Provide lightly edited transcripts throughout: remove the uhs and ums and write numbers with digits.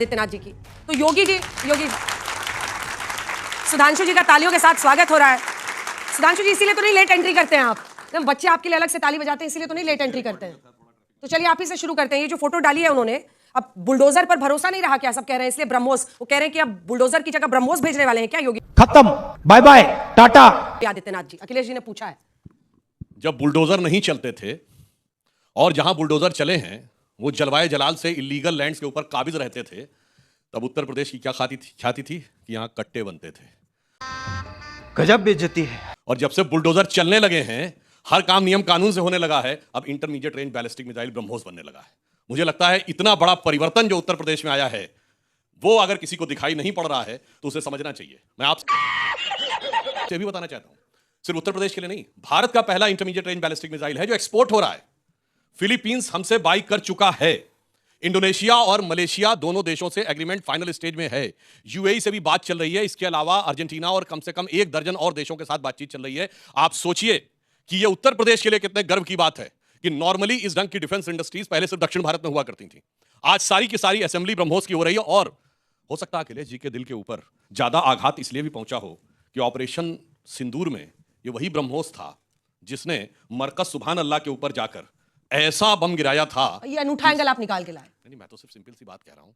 आदित्यनाथ जी की। तो योगी सुधांशु जी का तालियों के साथ स्वागत हो रहा है। सुधांशु जी इसीलिए तो नहीं लेट एंट्री करते हैं आप, जब बच्चे आपके लिए अलग से ताली बजाते हैं इसीलिए तो नहीं लेट एंट्री करते हैं। तो चलिए आप ही से शुरू करते हैं। ये जो फोटो डाली है उन्होंने, अब बुलडोजर पर भरोसा नहीं रहा क्या सब कह रहे हैं, इसलिए ब्रह्मोस, वो कह रहे हैं कि अब बुलडोजर की जगह ब्रह्मोस भेजने वाले हैं क्या योगी? खत्म, बाय बाय, टाटा। आदित्यनाथ जी, अखिलेश जी ने पूछा है। जब बुलडोजर नहीं चलते थे और जहां बुलडोजर चले हैं वो जलवाए जलाल से इलीगल लैंड्स के ऊपर काबिज रहते थे, तब उत्तर प्रदेश की क्या ख्याति थी कि यहां कट्टे बनते थे। गजब बेइज्जती है। और जब से बुलडोजर चलने लगे हैं, हर काम नियम कानून से होने लगा है, अब intermediate range ballistic missile BrahMos बनने लगा है। मुझे लगता है इतना बड़ा परिवर्तन जो उत्तर प्रदेश में आया है, वो अगर किसी को दिखाई नहीं पड़ रहा है तो उसे समझना चाहिए। मैं आपसे भी बताना चाहता हूं, सिर्फ उत्तर प्रदेश के लिए नहीं, भारत का पहला इंटरमीडिएट रेंज बैलिस्टिक मिसाइल है जो एक्सपोर्ट हो रहा है। फिलीपींस हमसे बाई कर चुका है। इंडोनेशिया और मलेशिया दोनों देशों से एग्रीमेंट फाइनल स्टेज में है। यूएई से भी बात चल रही है। इसके अलावा अर्जेंटीना और कम से कम 1 दर्जन और देशों के साथ बातचीत चल रही है। आप सोचिए कि यह उत्तर प्रदेश के लिए कितने गर्व की बात है कि नॉर्मली इस ढंग की डिफेंस इंडस्ट्रीज पहले सिर्फ दक्षिण भारत में हुआ करती थी। आज सारी की सारी असेंबली ब्रह्मोस की हो रही है। और हो सकता है अखिलेश जी के दिल के ऊपर ज्यादा आघात इसलिए भी पहुंचा हो कि ऑपरेशन सिंदूर में ये वही ब्रह्मोस था जिसने मरकज सुभान अल्लाह के ऊपर जाकर ऐसा बम गिराया था। ये अनूठा एंगल आप निकाल के लाए। नहीं, मैं तो सिर्फ सिंपल सी बात कह रहा हूं,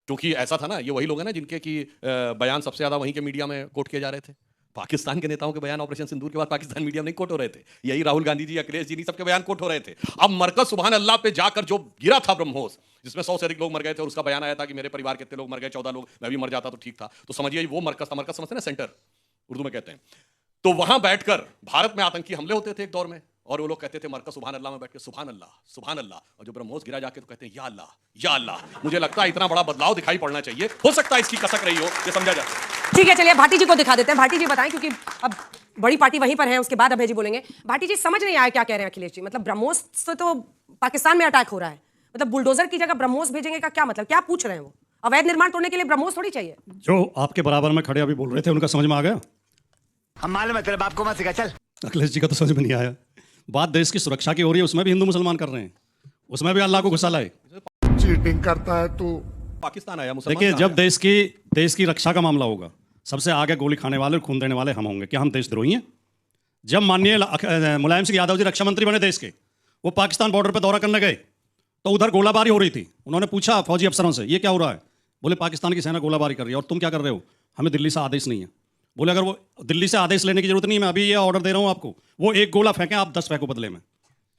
क्योंकि ऐसा था ना, ये वही लोग हैं ना जिनके की बयान सबसे ज्यादा वहीं के मीडिया में कोट किए जा रहे थे। पाकिस्तान के नेताओं के बयान ऑपरेशन सिंदूर के बाद पाकिस्तान मीडिया में नहीं कोट हो रहे थे। यही राहुल गांधी जी, अखिलेश जी, नहीं सबके बयान कोट हो रहे थे। अब मरकज सुभान अल्लाह पे जाकर जो गिरा था ब्रह्मोस, जिसमें 100 से अधिक लोग मर गए थे और उसका बयान आया था कि मेरे परिवार के कितने लोग मर गए, 14 लोग, मैं भी मर जाता तो ठीक था। तो समझिए वो मरकज था। मरकज समझते हैं ना, सेंटर उर्दू में कहते हैं। तो वहां बैठकर भारत में आतंकी हमले होते थे एक दौर में, और वो लोग कहते थे मरकज सुभान अल्लाह में बैठ के सुभान अल्लाह सुभान अल्लाह, और जो ब्रह्मोस गिरा जाके तो कहते हैं या अल्लाह या अल्लाह। मुझे लगता है इतना बड़ा बदलाव दिखाई पड़ना चाहिए। हो सकता है इसकी कसक रही हो, ये समझा जाए। ठीक है, चलिए भाटी जी को दिखा देते हैं। भाटी जी बताएं, क्योंकि अब बड़ी पार्टी वहीं पर है, उसके बाद अभय जी बोलेंगे। भाटी जी समझ नहीं आया क्या कह रहे हैं अखिलेश जी। मतलब ब्रह्मोस से तो पाकिस्तान में अटैक हो रहा है, मतलब बुलडोजर की जगह ब्रह्मोस भेजेंगे का क्या मतलब, क्या पूछ रहे हैं वो? अवैध निर्माण तोड़ने के लिए ब्रह्मोस थोड़ी चाहिए। जो आपके बराबर में खड़े अभी बोल रहे थे उनका समझ में आ गया? हम मालूम है तेरे बाप को मत सिखा, चल। अखिलेश जी का तो समझ में नहीं आया। बात देश की सुरक्षा की हो रही है, उसमें भी हिंदू मुसलमान कर रहे हैं, उसमें भी अल्लाह को गुस्सा लाए। चीटिंग करता है तू। पाकिस्तान आया, मुसलमान देखिए, जब देश की रक्षा का मामला होगा, सबसे आगे गोली खाने वाले, खून देने वाले हम होंगे। क्या हम देशद्रोही हैं? जब माननीय मुलायम सिंह यादव जी रक्षा मंत्री बने देश के, वो पाकिस्तान बॉर्डर पर दौरा करने गए तो उधर गोलाबारी हो रही थी। उन्होंने पूछा फौजी अफसरों से, ये क्या हो रहा है? बोले पाकिस्तान की सेना गोलाबारी कर रही है। और तुम क्या कर रहे हो? हमें दिल्ली से आदेश नहीं है। बोले अगर वो दिल्ली से आदेश लेने की जरूरत नहीं है, मैं अभी ये ऑर्डर दे रहा हूँ आपको, वो 1 गोला फेंकें, आप 10 फेंको बदले में।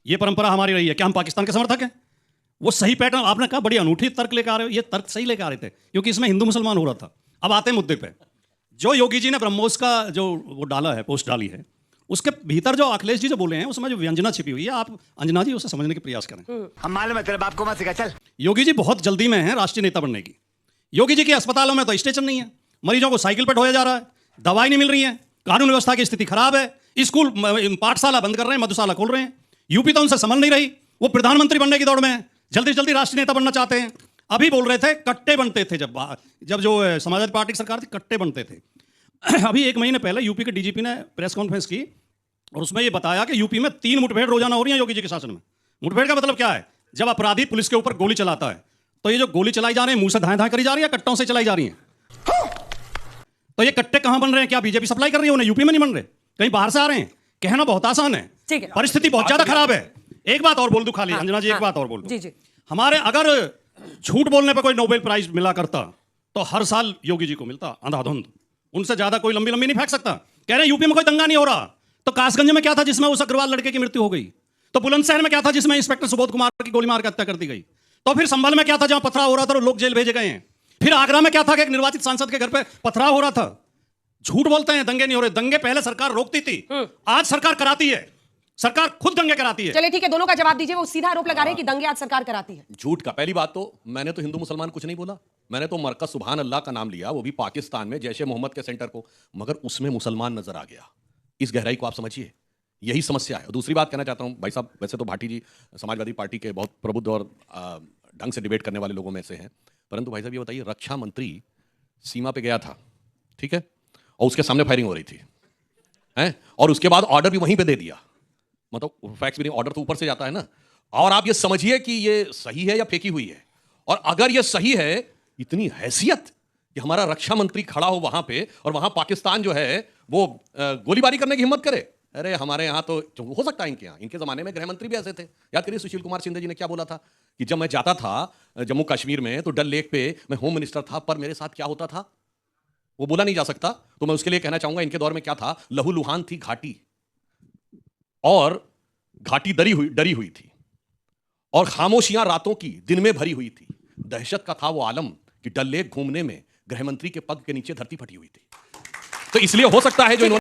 ये परंपरा हमारी रही है। क्या हम पाकिस्तान के समर्थक हैं? वो सही पैटर्न आपने कहा, बड़ी अनूठी तर्क लेकर आ रहे हो। ये तर्क सही लेकर आ रहे थे क्योंकि इसमें हिंदू मुसलमान हो रहा था। अब आते हैं मुद्दे पे। जो योगी जी ने ब्रह्मोस का जो वो डाला है, पोस्ट डाली है, उसके भीतर जो अखिलेश जी जो बोले हैं उसमें जो व्यंजना छिपी हुई है, आप अंजना जी उसे समझने के प्रयास करें। हम मालूम है तेरे बाप को मत सिखा, चल। योगी जी बहुत जल्दी में है राष्ट्रीय नेता बनने की। योगी जी के अस्पतालों में तो स्टेशन नहीं है, मरीजों को साइकिल पर ढोया जा रहा है, दवाई नहीं मिल रही है, कानून व्यवस्था की स्थिति खराब है, स्कूल पाठशाला बंद कर रहे हैं, मधुशाला खोल रहे हैं। यूपी तो उनसे संभल नहीं रही, वो प्रधानमंत्री बनने की दौड़ में है, जल्दी जल्दी राष्ट्रीय नेता बनना चाहते हैं। अभी बोल रहे थे कट्टे बनते थे, जब जो समाजवादी पार्टी की सरकार थी कट्टे बनते थे। अभी 1 महीने पहले यूपी के डीजीपी ने प्रेस कॉन्फ्रेंस की और उसमें यह बताया कि यूपी में 3 मुठभेड़ रोजाना हो रही है योगी जी के शासन में। मुठभेड़ का मतलब क्या है? जब अपराधी पुलिस के ऊपर गोली चलाता है तो ये जो गोली चलाई जा रही है मुंह से धाएं धाएं करी जा रही है, कट्टों से चलाई जा रही है। तो ये कट्टे कहां बन रहे हैं? क्या बीजेपी सप्लाई कर रही है उन्हें? यूपी में नहीं बन रहे, कहीं बाहर से आ रहे हैं। कहना बहुत आसान है, ठीक है। परिस्थिति बहुत ज्यादा खराब है। एक बात और बोल दूं खाली, अंजना जी, एक बात और बोल दूं। जी। हमारे अगर झूठ बोलने पर कोई नोबेल प्राइज मिला करता तो हर साल योगी जी को मिलता, अंधाधुंध। उनसे ज्यादा कोई लंबी नहीं फेंक सकता। कह रहे हैं यूपी में कोई दंगा नहीं हो रहा, तो कासगंज में क्या था जिसमें उस अग्रवाल लड़के की मृत्यु हो गई? तो बुलंदशहर में क्या था जिसमें इंस्पेक्टर सुबोध कुमार की गोली मार कर हत्या कर दी गई? तो फिर संभल में क्या था जहां पथराव हो रहा था और लोग जेल भेजे गए हैं? फिर आगरा में क्या था कि एक निर्वाचित सांसद के घर पे पथराव हो रहा था? झूठ बोलते हैं, दंगे नहीं हो रहे। दंगे पहले सरकार रोकती थी, आज सरकार कराती है। सरकार खुद दंगे कराती है। चलिए ठीक है, दोनों का जवाब दीजिए। वो सीधा आरोप लगा रहे हैं कि दंगे आज सरकार कराती है। झूठ का। पहली बात तो मैंने तो हिंदू मुसलमान कुछ नहीं बोला, मैंने तो मरकज सुभान अल्लाह का नाम लिया, वो भी पाकिस्तान में जैश ए मोहम्मद के सेंटर को, मगर उसमें मुसलमान नजर आ गया। इस गहराई को आप समझिए, यही समस्या है। दूसरी बात कहना चाहता हूं भाई साहब, वैसे तो भाटी जी समाजवादी पार्टी के बहुत प्रबुद्ध और ढंग से डिबेट करने वाले लोगों में से हैं, परंतु भाई साहब ये बताइए, रक्षा मंत्री सीमा पे गया था, ठीक है, और उसके सामने फायरिंग हो रही थी, हैं, और उसके बाद ऑर्डर भी वहीं पे दे दिया। मतलब फैक्स भी नहीं, ऑर्डर तो ऊपर से जाता है ना। और आप ये समझिए कि ये सही है या फेंकी हुई है। और अगर ये सही है इतनी हैसियत कि हमारा रक्षा मंत्री खड़ा हो वहां पे और वहां पाकिस्तान जो है वो गोलीबारी करने की हिम्मत करे। अरे हमारे यहाँ तो हो सकता है, इनके यहाँ, इनके जमाने में गृह मंत्री भी ऐसे थे। याद करिए सुशील कुमार शिंदे जी ने क्या बोला था कि जब मैं जाता था जम्मू कश्मीर में तो डल लेक पे मैं होम मिनिस्टर था, पर मेरे साथ क्या होता था वो बोला नहीं जा सकता। तो मैं उसके लिए कहना चाहूंगा इनके दौर में क्या था, लहूलुहान थी घाटी, और घाटी डरी हुई थी, और खामोशियां रातों की दिन में भरी हुई थी। दहशत का था वो आलम कि डल लेक घूमने में गृहमंत्री के पग के नीचे धरती फटी हुई थी। तो इसलिए हो सकता है जो इन्होंने